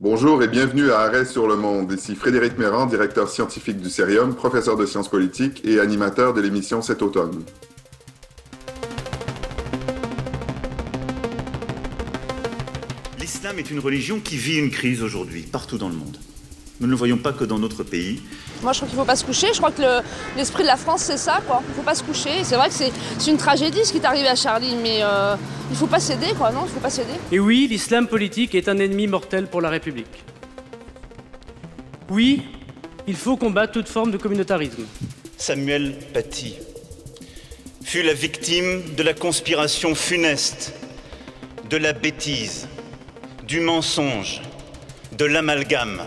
Bonjour et bienvenue à Arrêt sur le monde. Ici Frédéric Mérand, directeur scientifique du Cerium, professeur de sciences politiques et animateur de l'émission cet automne. L'islam est une religion qui vit une crise aujourd'hui, partout dans le monde. Nous ne le voyons pas que dans notre pays. Moi, je crois qu'il ne faut pas se coucher. Je crois que l'esprit de la France, c'est ça, quoi. Il ne faut pas se coucher. C'est vrai que c'est une tragédie, ce qui est arrivé à Charlie, mais il ne faut pas céder, quoi. Non, il ne faut pas céder. Et oui, l'islam politique est un ennemi mortel pour la République. Oui, il faut combattre toute forme de communautarisme. Samuel Paty fut la victime de la conspiration funeste, de la bêtise, du mensonge, de l'amalgame,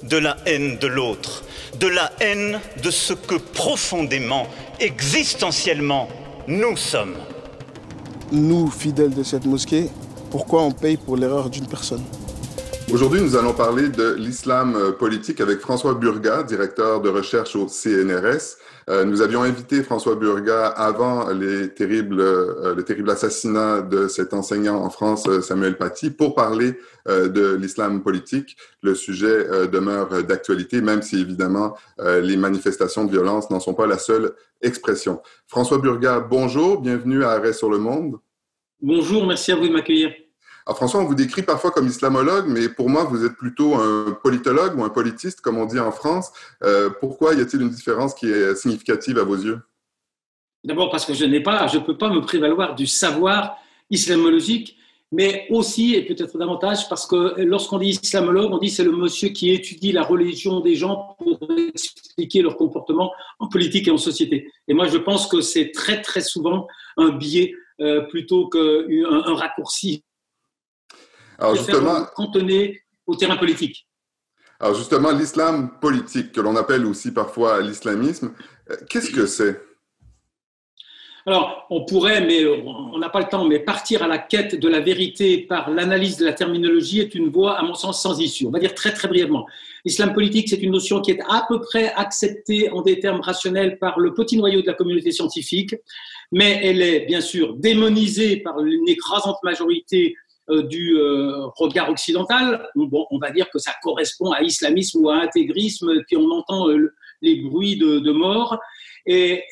de la haine de l'autre, de la haine de ce que profondément, existentiellement, nous sommes. Nous, fidèles de cette mosquée, pourquoi on paye pour l'erreur d'une personne? Aujourd'hui, nous allons parler de l'islam politique avec François Burgat, directeur de recherche au CNRS. Nous avions invité François Burgat avant le terrible assassinat de cet enseignant en France, Samuel Paty, pour parler de l'islam politique. Le sujet demeure d'actualité, même si évidemment les manifestations de violence n'en sont pas la seule expression. François Burgat, bonjour, bienvenue à Arrêt sur le monde. Bonjour, merci à vous de m'accueillir. Alors François, on vous décrit parfois comme islamologue, mais pour moi, vous êtes plutôt un politologue ou un politiste, comme on dit en France. Pourquoi y a-t-il une différence qui est significative à vos yeux? D'abord parce que je ne peux pas me prévaloir du savoir islamologique, mais aussi, et peut-être davantage, parce que lorsqu'on dit islamologue, on dit c'est le monsieur qui étudie la religion des gens pour expliquer leur comportement en politique et en société. Et moi, je pense que c'est très, très souvent un biais plutôt qu'un raccourci. Alors justement, cantonné au terrain politique. Alors justement, l'islam politique, que l'on appelle aussi parfois l'islamisme, qu'est-ce que c'est? Alors, on pourrait, mais on n'a pas le temps, mais partir à la quête de la vérité par l'analyse de la terminologie est une voie, à mon sens, sans issue. On va dire très, très brièvement. L'islam politique, c'est une notion qui est à peu près acceptée en des termes rationnels par le petit noyau de la communauté scientifique, mais elle est bien sûr démonisée par une écrasante majorité du regard occidental. Bon, on va dire que ça correspond à islamisme ou à intégrisme, puis on entend les bruits de mort. Et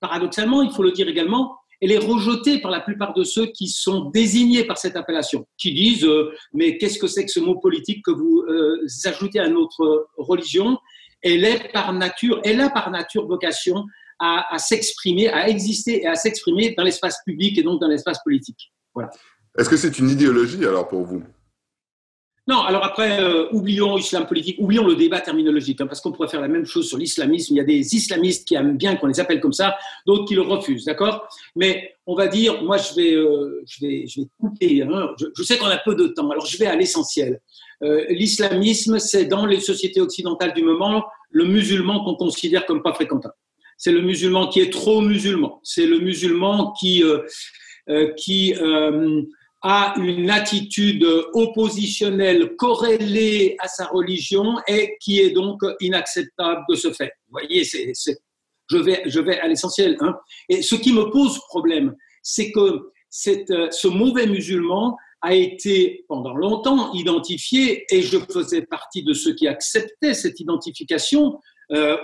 paradoxalement, il faut le dire également, elle est rejetée par la plupart de ceux qui sont désignés par cette appellation, qui disent mais qu'est-ce que c'est que ce mot politique que vous ajoutez à notre religion? Elle a par nature vocation à s'exprimer, à exister et à s'exprimer dans l'espace public et donc dans l'espace politique. Voilà. Est-ce que c'est une idéologie alors pour vous? Non, alors après, oublions islam politique, oublions le débat terminologique, parce qu'on pourrait faire la même chose sur l'islamisme. Il y a des islamistes qui aiment bien qu'on les appelle comme ça, d'autres qui le refusent, d'accord? Mais on va dire, moi je vais couper, hein, je sais qu'on a peu de temps, alors je vais à l'essentiel. L'islamisme, c'est dans les sociétés occidentales du moment, le musulman qu'on considère comme pas fréquentant. C'est le musulman qui est trop musulman, c'est le musulman qui a une attitude oppositionnelle corrélée à sa religion et qui est donc inacceptable de ce fait. Vous voyez, je vais à l'essentiel. Hein. Et ce qui me pose problème, c'est que ce mauvais musulman a été pendant longtemps identifié, et je faisais partie de ceux qui acceptaient cette identification,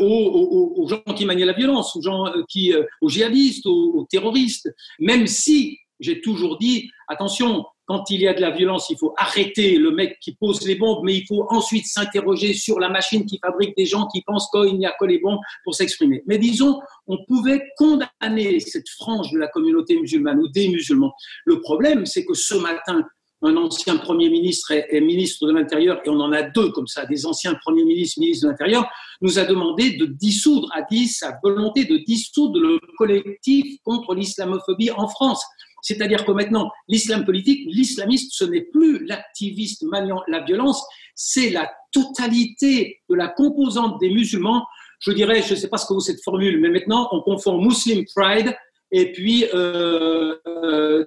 aux gens qui maniaient la violence, aux djihadistes, aux terroristes, même si j'ai toujours dit, attention, quand il y a de la violence, il faut arrêter le mec qui pose les bombes, mais il faut ensuite s'interroger sur la machine qui fabrique des gens qui pensent qu'il n'y a que les bombes pour s'exprimer. Mais disons, on pouvait condamner cette frange de la communauté musulmane ou des musulmans. Le problème, c'est que ce matin, un ancien Premier ministre et ministre de l'Intérieur, et on en a deux comme ça, des anciens Premiers ministres, ministres de l'Intérieur, nous a demandé de dissoudre, a dit sa volonté de dissoudre le collectif contre l'islamophobie en France. C'est-à-dire que maintenant, l'islam politique, l'islamiste, ce n'est plus l'activiste maniant la violence, c'est la totalité de la composante des musulmans. Je dirais, je ne sais pas ce que c'est cette formule, mais maintenant, on confond Muslim pride et puis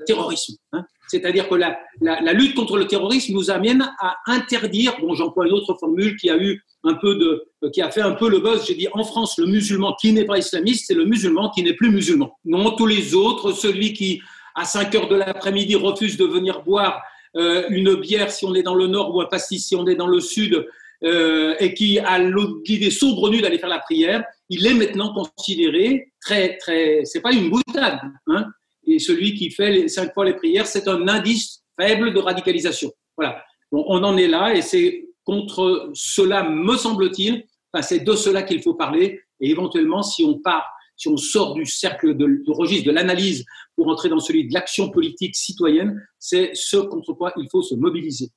terrorisme. Hein. C'est-à-dire que la lutte contre le terrorisme nous amène à interdire, bon, j'emploie une autre formule qui a fait un peu le buzz, j'ai dit en France, le musulman qui n'est pas islamiste, c'est le musulman qui n'est plus musulman. Non, tous les autres, celui qui à 5 heures de l'après-midi refuse de venir boire une bière si on est dans le nord ou un pastis si on est dans le sud, et qui a l'idée saugrenu d'aller faire la prière, il est maintenant considéré c'est pas une boutade, hein, et celui qui fait 5 fois les prières, c'est un indice faible de radicalisation. Voilà. Bon, on en est là, et c'est contre cela, me semble-t-il, c'est de cela qu'il faut parler, et éventuellement, si on sort du cercle du registre de l'analyse pour entrer dans celui de l'action politique citoyenne, c'est ce contre quoi il faut se mobiliser.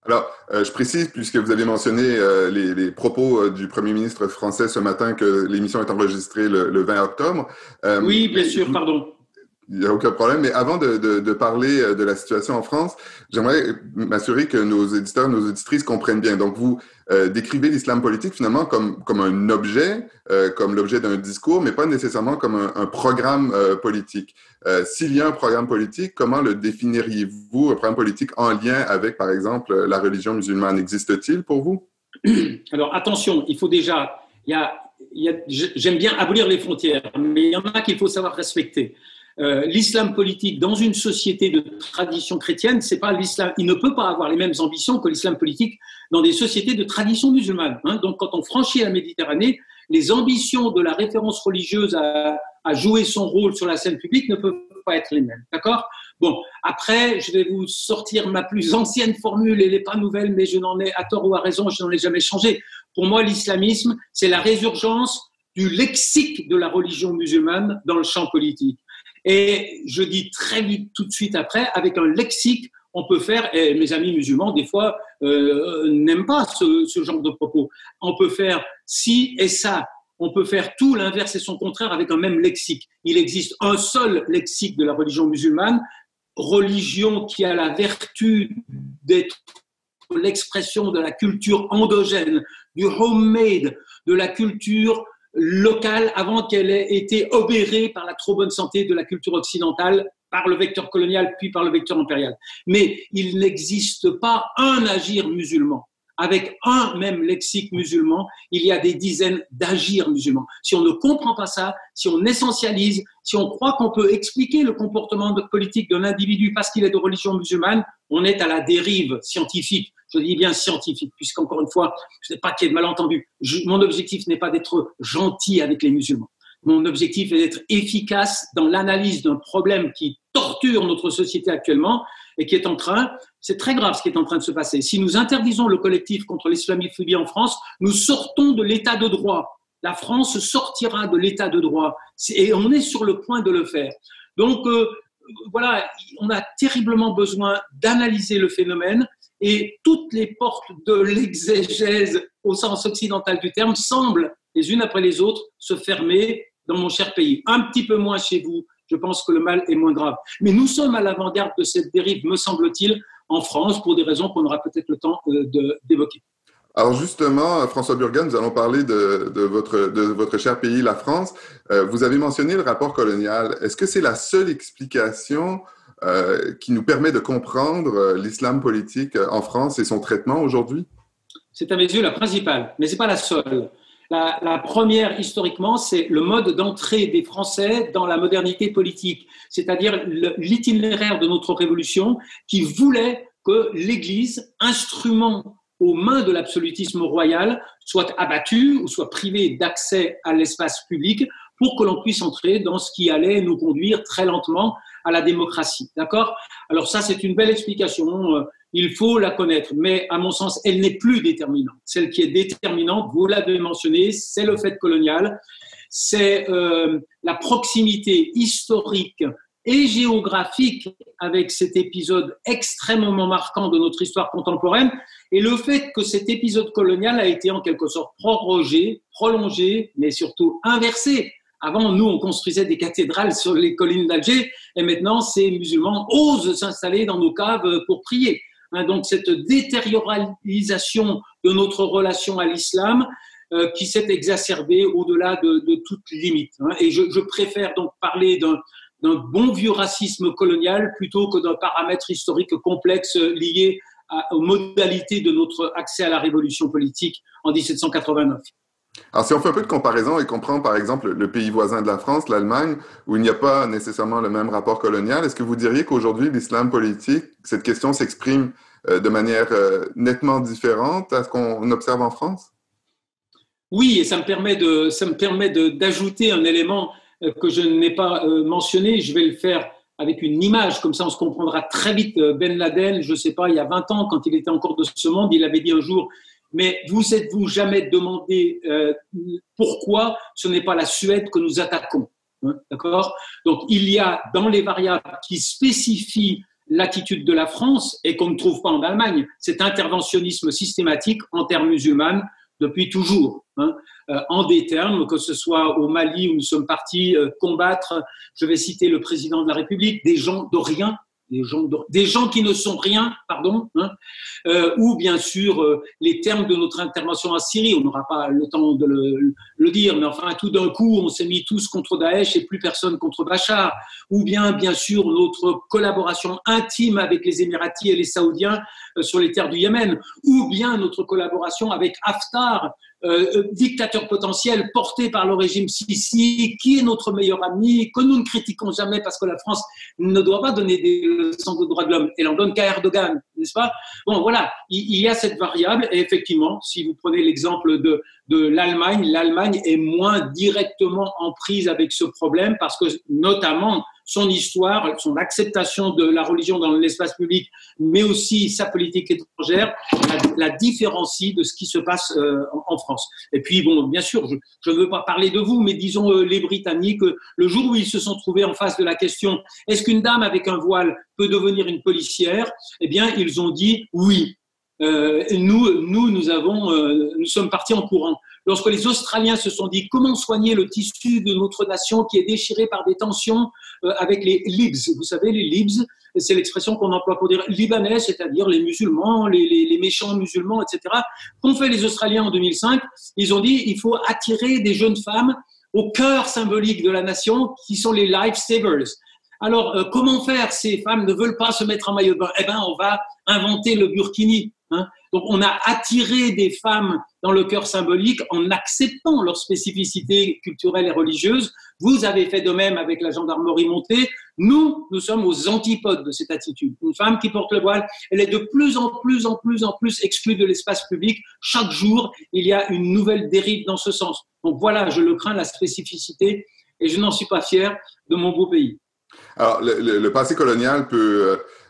Alors, je précise, puisque vous avez mentionné les propos du Premier ministre français ce matin, que l'émission est enregistrée le 20 octobre. Oui, bien sûr, pardon. Il n'y a aucun problème. Mais avant de parler de la situation en France, j'aimerais m'assurer que nos éditeurs, nos auditrices comprennent bien. Donc, vous décrivez l'islam politique finalement comme un objet, comme l'objet d'un discours, mais pas nécessairement comme un programme politique. S'il y a un programme politique, comment le définiriez-vous, un programme politique en lien avec, par exemple, la religion musulmane? Existe-t-il pour vous? Alors, attention, il faut déjà... j'aime bien abolir les frontières, mais il y en a qu'il faut savoir respecter. L'islam politique dans une société de tradition chrétienne, c'est pas l'islam. Il ne peut pas avoir les mêmes ambitions que l'islam politique dans des sociétés de tradition musulmane. Hein. Donc, quand on franchit la Méditerranée, les ambitions de la référence religieuse à jouer son rôle sur la scène publique ne peuvent pas être les mêmes. D'accord ? Bon, après, je vais vous sortir ma plus ancienne formule. Elle n'est pas nouvelle, mais je n'en ai, à tort ou à raison, je n'en ai jamais changé. Pour moi, l'islamisme, c'est la résurgence du lexique de la religion musulmane dans le champ politique. Et je dis très vite, tout de suite après, avec un lexique, on peut faire, et mes amis musulmans, des fois, n'aiment pas ce genre de propos. On peut faire ci et ça. On peut faire tout l'inverse et son contraire avec un même lexique. Il existe un seul lexique de la religion musulmane, religion qui a la vertu d'être l'expression de la culture endogène, du homemade, de la culture locale avant qu'elle ait été obérée par la trop bonne santé de la culture occidentale, par le vecteur colonial puis par le vecteur impérial. Mais il n'existe pas un agir musulman. Avec un même lexique musulman, il y a des dizaines d'agirs musulmans. Si on ne comprend pas ça, si on essentialise, si on croit qu'on peut expliquer le comportement politique d'un individu parce qu'il est de religion musulmane, on est à la dérive scientifique. Je dis bien scientifique, puisqu'encore une fois, je ne sais pas qu'il y ait de malentendu. Mon objectif n'est pas d'être gentil avec les musulmans. Mon objectif est d'être efficace dans l'analyse d'un problème qui torture notre société actuellement et qui est en train, c'est très grave ce qui est en train de se passer. Si nous interdisons le collectif contre l'islamophobie en France, nous sortons de l'état de droit. La France sortira de l'état de droit et on est sur le point de le faire. Donc, voilà, on a terriblement besoin d'analyser le phénomène et toutes les portes de l'exégèse au sens occidental du terme semblent, les unes après les autres, se fermer dans mon cher pays. Un petit peu moins chez vous, je pense que le mal est moins grave. Mais nous sommes à l'avant-garde de cette dérive, me semble-t-il, en France, pour des raisons qu'on aura peut-être le temps d'évoquer. Alors justement, François Burga, nous allons parler de votre cher pays, la France. Vous avez mentionné le rapport colonial. Est-ce que c'est la seule explication qui nous permet de comprendre l'islam politique en France et son traitement aujourd'hui? C'est à mes yeux la principale, mais ce n'est pas la seule. La première, historiquement, c'est le mode d'entrée des Français dans la modernité politique, c'est-à-dire l'itinéraire de notre révolution qui voulait que l'Église, instrument aux mains de l'absolutisme royal, soit abattue ou soit privée d'accès à l'espace public pour que l'on puisse entrer dans ce qui allait nous conduire très lentement à la démocratie. D'accord ? Alors ça, c'est une belle explication. Il faut la connaître, mais à mon sens, elle n'est plus déterminante. Celle qui est déterminante, vous l'avez mentionné, c'est le fait colonial, c'est la proximité historique et géographique avec cet épisode extrêmement marquant de notre histoire contemporaine et le fait que cet épisode colonial a été en quelque sorte prorogé, prolongé, mais surtout inversé. Avant, nous, on construisait des cathédrales sur les collines d'Alger et maintenant, ces musulmans osent s'installer dans nos caves pour prier. Donc, cette détérioralisation de notre relation à l'islam qui s'est exacerbée au-delà de toute limite. Et je préfère donc parler d'un bon vieux racisme colonial plutôt que d'un paramètre historique complexe lié aux modalités de notre accès à la révolution politique en 1789. Alors, si on fait un peu de comparaison et qu'on prend, par exemple, le pays voisin de la France, l'Allemagne, où il n'y a pas nécessairement le même rapport colonial, est-ce que vous diriez qu'aujourd'hui, l'islam politique, cette question s'exprime de manière nettement différente à ce qu'on observe en France? Oui, et ça me permet d'ajouter un élément que je n'ai pas mentionné. Je vais le faire avec une image, comme ça on se comprendra très vite. Ben Laden, je ne sais pas, il y a 20 ans, quand il était encore de ce monde, il avait dit un jour: mais vous êtes-vous jamais demandé pourquoi ce n'est pas la Suède que nous attaquons, hein, d'accord? Donc il y a dans les variables qui spécifient l'attitude de la France et qu'on ne trouve pas en Allemagne, cet interventionnisme systématique en terre musulmane depuis toujours, hein, en des termes, que ce soit au Mali où nous sommes partis combattre, je vais citer le président de la République, des gens de rien, des gens qui ne sont rien, pardon, hein, ou bien sûr les termes de notre intervention en Syrie, on n'aura pas le temps de le dire, mais enfin tout d'un coup on s'est mis tous contre Daesh et plus personne contre Bachar, ou bien sûr notre collaboration intime avec les Émiratis et les Saoudiens sur les terres du Yémen, ou bien notre collaboration avec Haftar, dictateur potentiel porté par le régime Sisi, qui est notre meilleur ami, que nous ne critiquons jamais parce que la France ne doit pas donner des leçons de droits de l'homme, elle en donne qu'à Erdogan, n'est-ce pas? Bon, voilà, il y a cette variable, et effectivement, si vous prenez l'exemple de l'Allemagne, l'Allemagne est moins directement en prise avec ce problème parce que, notamment, son histoire, son acceptation de la religion dans l'espace public, mais aussi sa politique étrangère, la différencie de ce qui se passe en France. Et puis, bon, bien sûr, je ne veux pas parler de vous, mais disons les Britanniques, le jour où ils se sont trouvés en face de la question « Est-ce qu'une dame avec un voile peut devenir une policière ?» Eh bien, ils ont dit « Oui ». Nous sommes partis en courant. Lorsque les Australiens se sont dit comment soigner le tissu de notre nation qui est déchiré par des tensions avec les Libs, vous savez, les Libs, c'est l'expression qu'on emploie pour dire libanais, c'est-à-dire les musulmans, les méchants musulmans, etc. Qu'ont fait les Australiens en 2005? Ils ont dit il faut attirer des jeunes femmes au cœur symbolique de la nation qui sont les lifesavers. Alors, comment faire? Ces femmes ne veulent pas se mettre en maillot de bain. Eh bien, on va inventer le burkini. Hein. Donc, on a attiré des femmes dans le cœur symbolique en acceptant leurs spécificités culturelles et religieuses. Vous avez fait de même avec la gendarmerie montée. Nous sommes aux antipodes de cette attitude. Une femme qui porte le voile, elle est de plus en plus exclue de l'espace public. Chaque jour, il y a une nouvelle dérive dans ce sens. Donc voilà, je le crains, la spécificité, et je n'en suis pas fier de mon beau pays. Alors, le passé colonial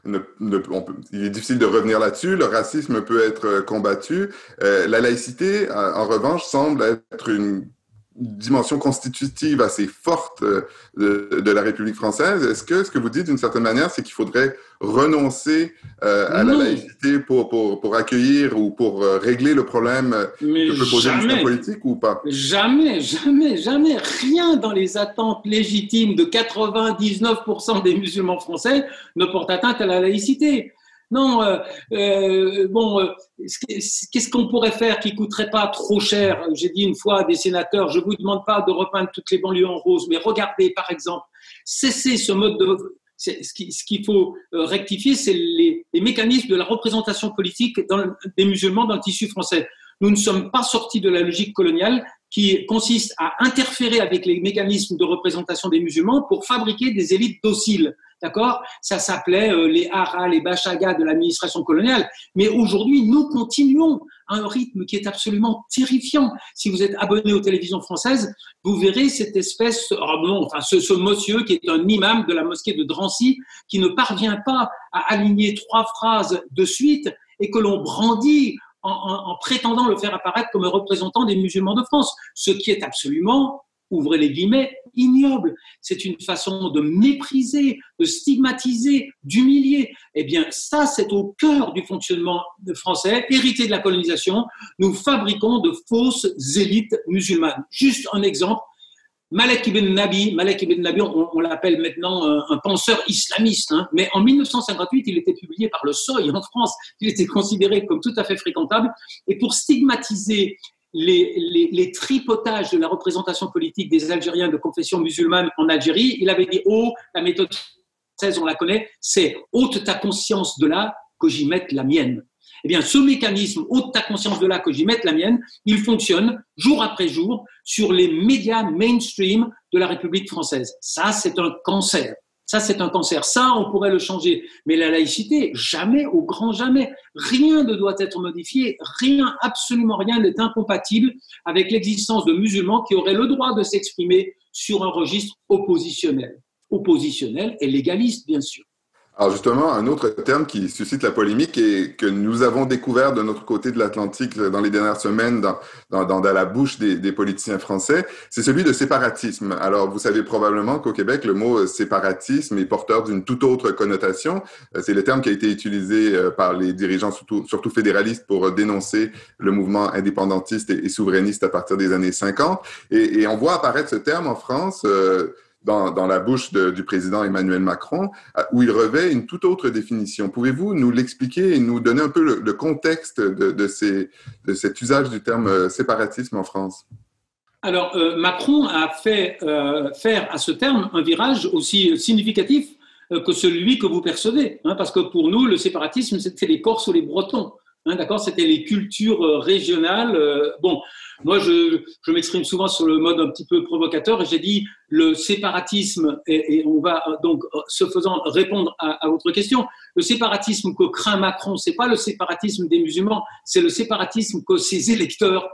il est difficile de revenir là-dessus. Le racisme peut être combattu. La laïcité, en revanche, semble être une dimension constitutive assez forte de la République française. Est-ce que ce que vous dites d'une certaine manière, c'est qu'il faudrait renoncer à la laïcité pour accueillir ou pour régler le problème que peut poser l'islam politique ou pas? Jamais. Rien dans les attentes légitimes de 99% des musulmans français ne porte atteinte à la laïcité. Non, qu'est-ce qu'on pourrait faire qui coûterait pas trop cher? J'ai dit une fois à des sénateurs, je vous demande pas de repeindre toutes les banlieues en rose, mais regardez par exemple, cessez ce mode de... Ce qu'il faut rectifier, c'est les mécanismes de la représentation politique des musulmans dans le tissu français. Nous ne sommes pas sortis de la logique coloniale qui consiste à interférer avec les mécanismes de représentation des musulmans pour fabriquer des élites dociles. D'accord? Ça s'appelait les haras, les bachagas de l'administration coloniale. Mais aujourd'hui, nous continuons à un rythme qui est absolument terrifiant. Si vous êtes abonné aux télévisions françaises, vous verrez cette espèce, ce monsieur qui est un imam de la mosquée de Drancy, qui ne parvient pas à aligner 3 phrases de suite et que l'on brandit en prétendant le faire apparaître comme un représentant des musulmans de France, ce qui est absolument, ouvrez les guillemets, ignoble. C'est une façon de mépriser, de stigmatiser, d'humilier. Eh bien, ça, c'est au cœur du fonctionnement français, hérité de la colonisation. Nous fabriquons de fausses élites musulmanes. Juste un exemple. Malek ibn Nabi, on l'appelle maintenant un penseur islamiste, hein, mais en 1958, il était publié par Le Seuil en France, il était considéré comme tout à fait fréquentable, et pour stigmatiser les tripotages de la représentation politique des Algériens de confession musulmane en Algérie, il avait dit « Oh, la méthode française, on la connaît, c'est ôte ta conscience de là, que j'y mette la mienne ». Eh bien, ce mécanisme, ôte ta conscience de là que j'y mette la mienne, il fonctionne jour après jour sur les médias mainstream de la République française. Ça, c'est un cancer. Ça, c'est un cancer. Ça, on pourrait le changer. Mais la laïcité, jamais, au grand jamais. Rien ne doit être modifié. Rien, absolument rien n'est incompatible avec l'existence de musulmans qui auraient le droit de s'exprimer sur un registre oppositionnel. Oppositionnel et légaliste, bien sûr. Alors justement, un autre terme qui suscite la polémique et que nous avons découvert de notre côté de l'Atlantique dans les dernières semaines dans la bouche des politiciens français, c'est celui de séparatisme. Alors vous savez probablement qu'au Québec, le mot séparatisme est porteur d'une toute autre connotation. C'est le terme qui a été utilisé par les dirigeants, surtout fédéralistes, pour dénoncer le mouvement indépendantiste et souverainiste à partir des années 50. Et on voit apparaître ce terme en France dans la bouche du président Emmanuel Macron, où il revêt une toute autre définition. Pouvez-vous nous l'expliquer et nous donner un peu le contexte de cet usage du terme séparatisme en France? Alors, Macron a fait faire à ce terme un virage aussi significatif que celui que vous percevez, hein, parce que pour nous, le séparatisme, c'était les Corses ou les Bretons. Hein, d'accord, c'était les cultures régionales. Bon, moi, je m'exprime souvent sur le mode un petit peu provocateur et j'ai dit le séparatisme, et on va donc, se faisant répondre à votre question, le séparatisme que craint Macron, c'est pas le séparatisme des musulmans, c'est le séparatisme que ses électeurs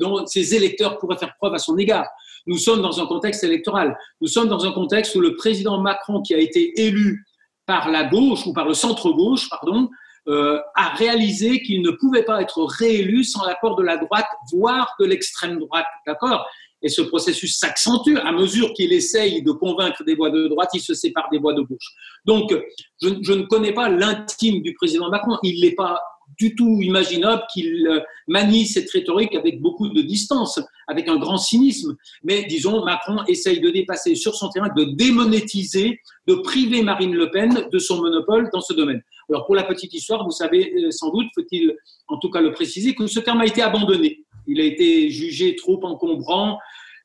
dont ses électeurs pourraient faire preuve à son égard. Nous sommes dans un contexte électoral. Nous sommes dans un contexte où le président Macron, qui a été élu par la gauche ou par le centre-gauche, pardon, a réalisé qu'il ne pouvait pas être réélu sans l'accord de la droite, voire de l'extrême droite, d'accord? Et ce processus s'accentue à mesure qu'il essaye de convaincre des voix de droite, il se sépare des voix de gauche. Donc, je ne connais pas l'intime du président Macron. Il n'est pas du tout imaginable qu'il manie cette rhétorique avec beaucoup de distance, avec un grand cynisme. Mais disons, Macron essaye de dépasser sur son terrain, de démonétiser, de priver Marine Le Pen de son monopole dans ce domaine. Alors, pour la petite histoire, vous savez sans doute, faut-il en tout cas le préciser, que ce terme a été abandonné. Il a été jugé trop encombrant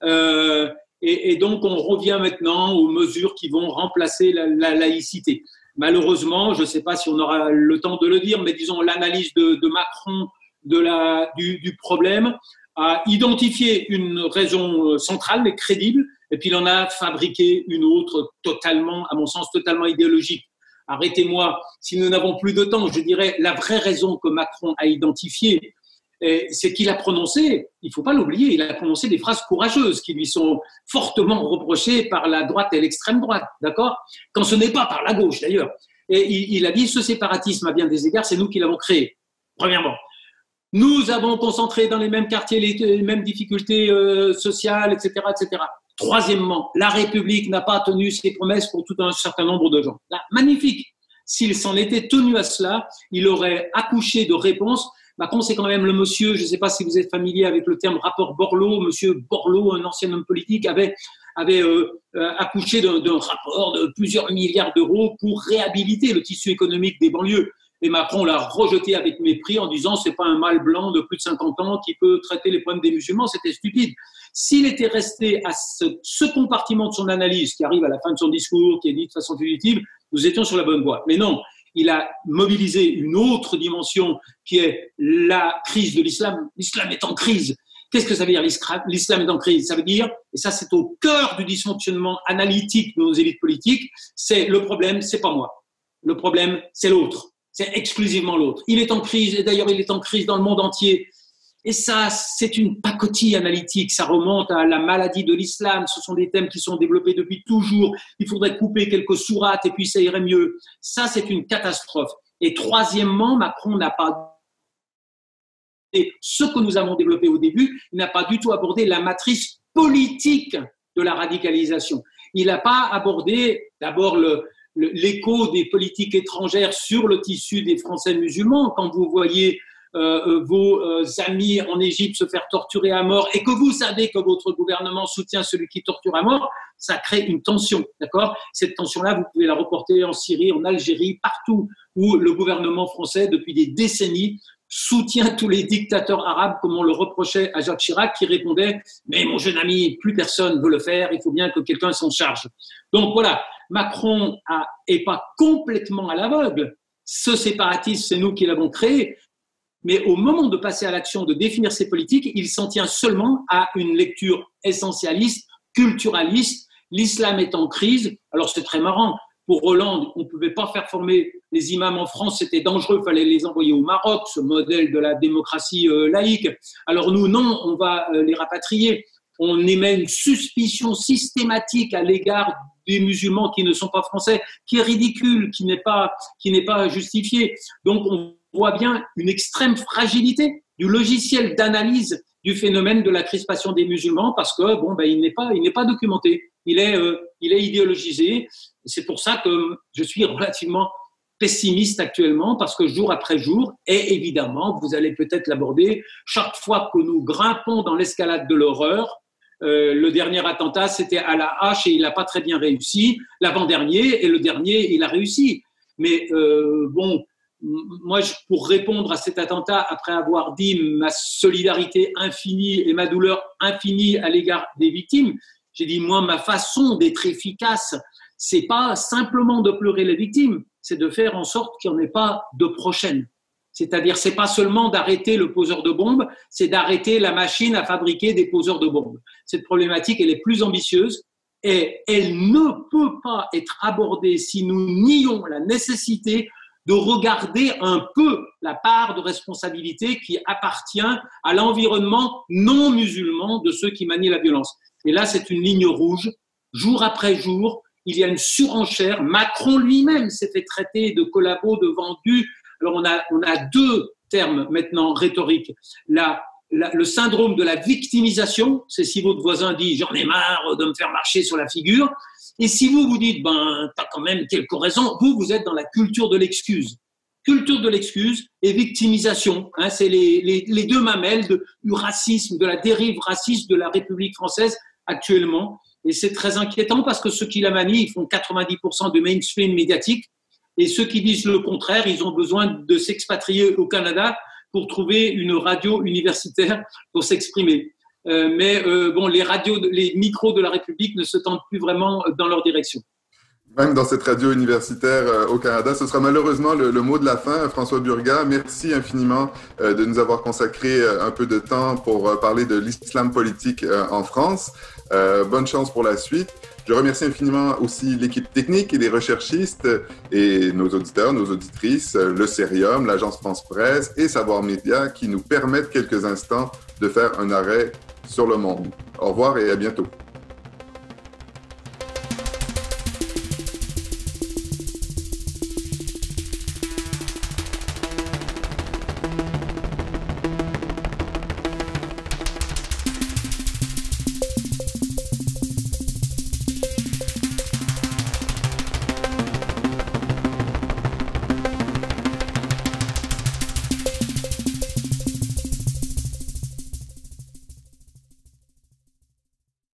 et donc on revient maintenant aux mesures qui vont remplacer la laïcité. Malheureusement, je ne sais pas si on aura le temps de le dire, mais disons l'analyse de Macron du problème a identifié une raison centrale mais crédible et puis il en a fabriqué une autre totalement, à mon sens, totalement idéologique. Arrêtez-moi, si nous n'avons plus de temps, je dirais la vraie raison que Macron a identifiée, c'est qu'il a prononcé, il ne faut pas l'oublier, il a prononcé des phrases courageuses qui lui sont fortement reprochées par la droite et l'extrême droite, d'accord? Quand ce n'est pas par la gauche d'ailleurs. Et il a dit ce séparatisme à bien des égards, c'est nous qui l'avons créé. Premièrement, nous avons concentré dans les mêmes quartiers les mêmes difficultés sociales, etc., etc. Troisièmement, la République n'a pas tenu ses promesses pour tout un certain nombre de gens. Là, magnifique. S'il s'en était tenu à cela, il aurait accouché de réponses. Macron, c'est quand même le monsieur, je ne sais pas si vous êtes familier avec le terme rapport Borloo, monsieur Borloo, un ancien homme politique, avait accouché d'un rapport de plusieurs milliards d'euros pour réhabiliter le tissu économique des banlieues. Et Macron l'a rejeté avec mépris en disant c'est pas un mâle blanc de plus de 50 ans qui peut traiter les problèmes des musulmans, c'était stupide. S'il était resté à ce compartiment de son analyse qui arrive à la fin de son discours, qui est dit de façon fugitive, nous étions sur la bonne voie. Mais non, il a mobilisé une autre dimension qui est la crise de l'islam. L'islam est en crise. Qu'est-ce que ça veut dire l'islam est en crise? Ça veut dire, et ça c'est au cœur du dysfonctionnement analytique de nos élites politiques, c'est le problème, c'est pas moi. Le problème, c'est l'autre. C'est exclusivement l'autre. Il est en crise, et d'ailleurs il est en crise dans le monde entier. Et ça, c'est une pacotille analytique. Ça remonte à la maladie de l'islam. Ce sont des thèmes qui sont développés depuis toujours. Il faudrait couper quelques sourates et puis ça irait mieux. Ça, c'est une catastrophe. Et troisièmement, Macron n'a pas ce que nous avons développé au début, il n'a pas du tout abordé la matrice politique de la radicalisation. Il n'a pas abordé d'abord l'écho des politiques étrangères sur le tissu des Français musulmans. Quand vous voyez vos amis en Égypte se faire torturer à mort et que vous savez que votre gouvernement soutient celui qui torture à mort, ça crée une tension, d'accord? Cette tension-là, vous pouvez la reporter en Syrie, en Algérie, partout où le gouvernement français, depuis des décennies, soutient tous les dictateurs arabes, comme on le reprochait à Jacques Chirac, qui répondait « Mais mon jeune ami, plus personne veut le faire, il faut bien que quelqu'un s'en charge. » Donc voilà, Macron est pas complètement à l'aveugle, ce séparatisme, c'est nous qui l'avons créé. Mais au moment de passer à l'action, de définir ses politiques, il s'en tient seulement à une lecture essentialiste, culturaliste. L'islam est en crise. Alors c'est très marrant. Pour Hollande, on ne pouvait pas faire former les imams en France, c'était dangereux, il fallait les envoyer au Maroc, ce modèle de la démocratie laïque. Alors nous, non, on va les rapatrier. On émet une suspicion systématique à l'égard des musulmans qui ne sont pas français, qui est ridicule, qui n'est pas justifiée. Donc on voit bien une extrême fragilité du logiciel d'analyse du phénomène de la crispation des musulmans parce que il n'est pas documenté, il est idéologisé. C'est pour ça que je suis relativement pessimiste actuellement parce que jour après jour, et évidemment, vous allez peut-être l'aborder, chaque fois que nous grimpons dans l'escalade de l'horreur, le dernier attentat, c'était à la hache et il n'a pas très bien réussi. L'avant-dernier et le dernier, il a réussi. Mais moi, pour répondre à cet attentat, après avoir dit ma solidarité infinie et ma douleur infinie à l'égard des victimes, j'ai dit, moi, ma façon d'être efficace, c'est pas simplement de pleurer les victimes, c'est de faire en sorte qu'il n'y en ait pas de prochaines. C'est-à-dire, c'est pas seulement d'arrêter le poseur de bombes, c'est d'arrêter la machine à fabriquer des poseurs de bombes. Cette problématique, elle est plus ambitieuse et elle ne peut pas être abordée si nous nions la nécessité de regarder un peu la part de responsabilité qui appartient à l'environnement non musulman de ceux qui manient la violence. Et là, c'est une ligne rouge. Jour après jour, il y a une surenchère. Macron lui-même s'est fait traiter de collabo, de vendu. Alors, on a deux termes maintenant rhétoriques. Le syndrome de la victimisation, c'est si votre voisin dit « j'en ai marre de me faire marcher sur la figure ». Et si vous dites « t'as quand même quelques raisons », vous êtes dans la culture de l'excuse. Culture de l'excuse et victimisation. C'est les deux mamelles du racisme, de la dérive raciste de la République française actuellement. Et c'est très inquiétant parce que ceux qui la manient, ils font 90% du mainstream médiatique. Et ceux qui disent le contraire, ils ont besoin de s'expatrier au Canada pour trouver une radio universitaire pour s'exprimer. Les micros de la République ne se tendent plus vraiment dans leur direction. Même dans cette radio universitaire au Canada, ce sera malheureusement le mot de la fin. François Burgat, merci infiniment de nous avoir consacré un peu de temps pour parler de l'islam politique en France. Bonne chance pour la suite. Je remercie infiniment aussi l'équipe technique et les recherchistes et nos auditeurs, nos auditrices, le Cerium, l'Agence France Presse et Savoir Média qui nous permettent quelques instants de faire un arrêt sur le monde. Au revoir et à bientôt.